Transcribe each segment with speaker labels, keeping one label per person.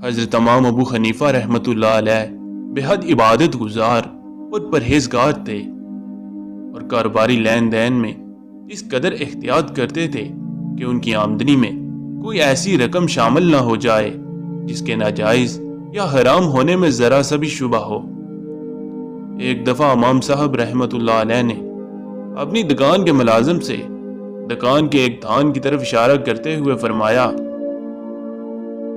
Speaker 1: حضرت امام ابو حنیفہ رحمۃ اللہ علیہ بہت عبادت گزار اور پرہیزگار تھے اور کاروباری لین دین میں اس قدر احتیاط کرتے تھے کہ ان کی آمدنی میں کوئی ایسی رقم شامل نہ ہو جائے جس کے ناجائز یا حرام ہونے میں ذرا سا بھی شبہ ہو۔ ایک دفعہ امام صاحب رحمۃ اللہ علیہ نے اپنی دکان کے ملازم سے دکان کے ایک تھان کی طرف اشارہ کرتے ہوئے فرمایا،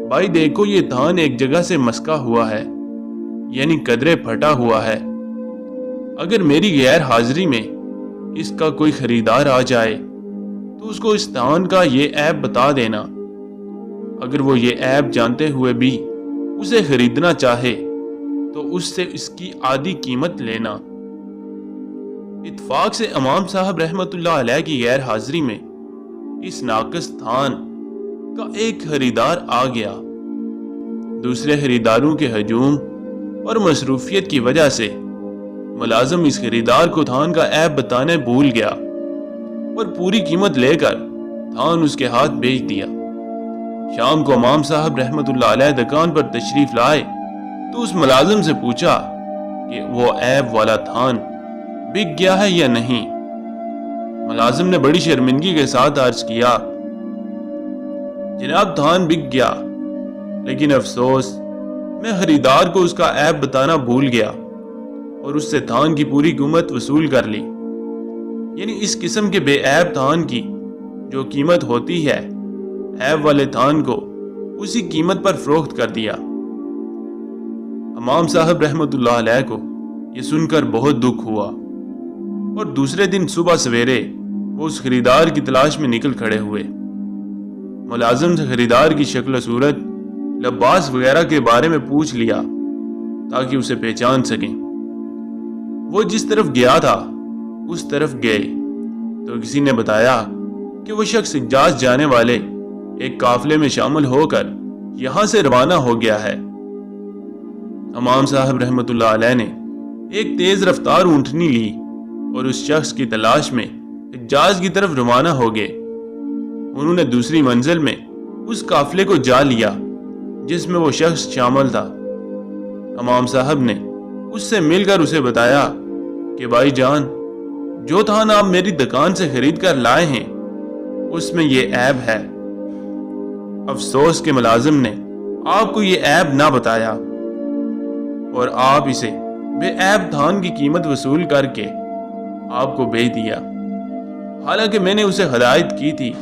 Speaker 1: بھائی دیکھو یہ تھان ایک جگہ سے مسکا ہوا ہے، یعنی قدرے پھٹا ہوا ہے۔ اگر میری غیر حاضری میں اس کا کوئی خریدار آ جائے تو اس کو اس تھان کا یہ عیب بتا دینا۔ اگر وہ یہ عیب جانتے ہوئے بھی اسے خریدنا چاہے تو اس سے اس کی آدھی قیمت لینا۔ اتفاق سے امام صاحب رحمۃ اللہ علیہ کی غیر حاضری میں اس ناقص تھان کا ایک خریدار آ گیا۔ دوسرے خریداروں کے ہجوم اور مصروفیت کی وجہ سے ملازم اس خریدار کو تھان کا عیب بتانے بھول گیا اور پوری قیمت لے کر تھان اس کے ہاتھ بیچ دیا۔ شام کو امام صاحب رحمۃ اللہ علیہ دکان پر تشریف لائے تو اس ملازم سے پوچھا کہ وہ عیب والا تھان بک گیا ہے یا نہیں۔ ملازم نے بڑی شرمندگی کے ساتھ عرض کیا، جناب تھان بک گیا، لیکن افسوس میں خریدار کو اس کا عیب بتانا بھول گیا اور اس سے تھان کی پوری قیمت وصول کر لی۔ یعنی اس قسم کے بے عیب تھان کی جو قیمت ہوتی ہے، عیب والے تھان کو اسی قیمت پر فروخت کر دیا۔ امام صاحب رحمۃ اللہ علیہ کو یہ سن کر بہت دکھ ہوا اور دوسرے دن صبح سویرے وہ اس خریدار کی تلاش میں نکل کھڑے ہوئے۔ ملازم سے خریدار کی شکل و صورت، لباس وغیرہ کے بارے میں پوچھ لیا تاکہ اسے پہچان سکیں۔ وہ جس طرف گیا تھا اس طرف گئے تو کسی نے بتایا کہ وہ شخص حجاز جانے والے ایک قافلے میں شامل ہو کر یہاں سے روانہ ہو گیا ہے۔ امام صاحب رحمۃ اللہ علیہ نے ایک تیز رفتار اونٹنی لی اور اس شخص کی تلاش میں حجاز کی طرف روانہ ہو گئے۔ انہوں نے دوسری منزل میں اس قافلے کو جا لیا جس میں وہ شخص شامل تھا۔ امام صاحب نے اس سے مل کر اسے بتایا کہ بھائی جان، جو تھان آپ میری دکان سے خرید کر لائے ہیں اس میں یہ عیب ہے۔ افسوس کے ملازم نے آپ کو یہ عیب نہ بتایا اور آپ اسے بے عیب تھان کی قیمت وصول کر کے آپ کو بیچ دیا، حالانکہ میں نے اسے ہدایت کی تھی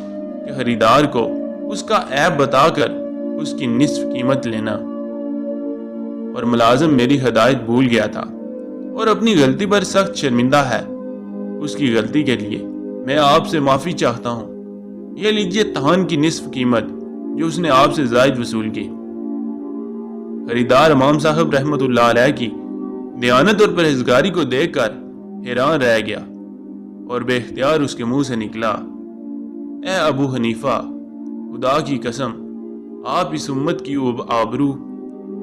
Speaker 1: کہ خریدار کو اس کا عیب بتا کر اس کی نصف قیمت لینا، اور ملازم میری ہدایت بھول گیا تھا اور اپنی غلطی پر سخت شرمندہ ہے۔ اس کی غلطی کے لیے میں آپ سے معافی چاہتا ہوں۔ یہ لیجئے تھان کی نصف قیمت جو اس نے آپ سے زائد وصول کی۔ خریدار امام صاحب رحمۃ اللہ علیہ کی دیانت اور پرہیزگاری کو دیکھ کر حیران رہ گیا اور بے اختیار اس کے منہ سے نکلا، اے ابو حنیفہ، خدا کی قسم آپ اس امت کی آبرو،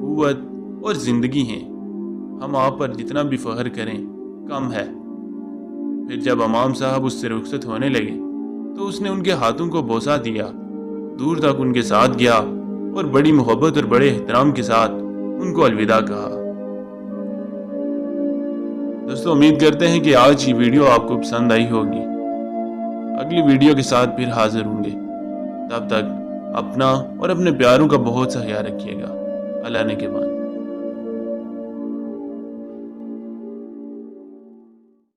Speaker 1: قوت اور زندگی ہیں، ہم آپ پر جتنا بھی فخر کریں کم ہے۔ پھر جب امام صاحب اس سے رخصت ہونے لگے تو اس نے ان کے ہاتھوں کو بوسہ دیا، دور تک ان کے ساتھ گیا اور بڑی محبت اور بڑے احترام کے ساتھ ان کو الوداع کہا۔ دوستو، امید کرتے ہیں کہ آج کی ویڈیو آپ کو پسند آئی ہوگی۔ اگلی ویڈیو کے ساتھ پھر حاضر ہوں گے، تب تک اپنا اور اپنے پیاروں کا بہت سا خیال رکھیے گا۔ اللہ نے کے بعد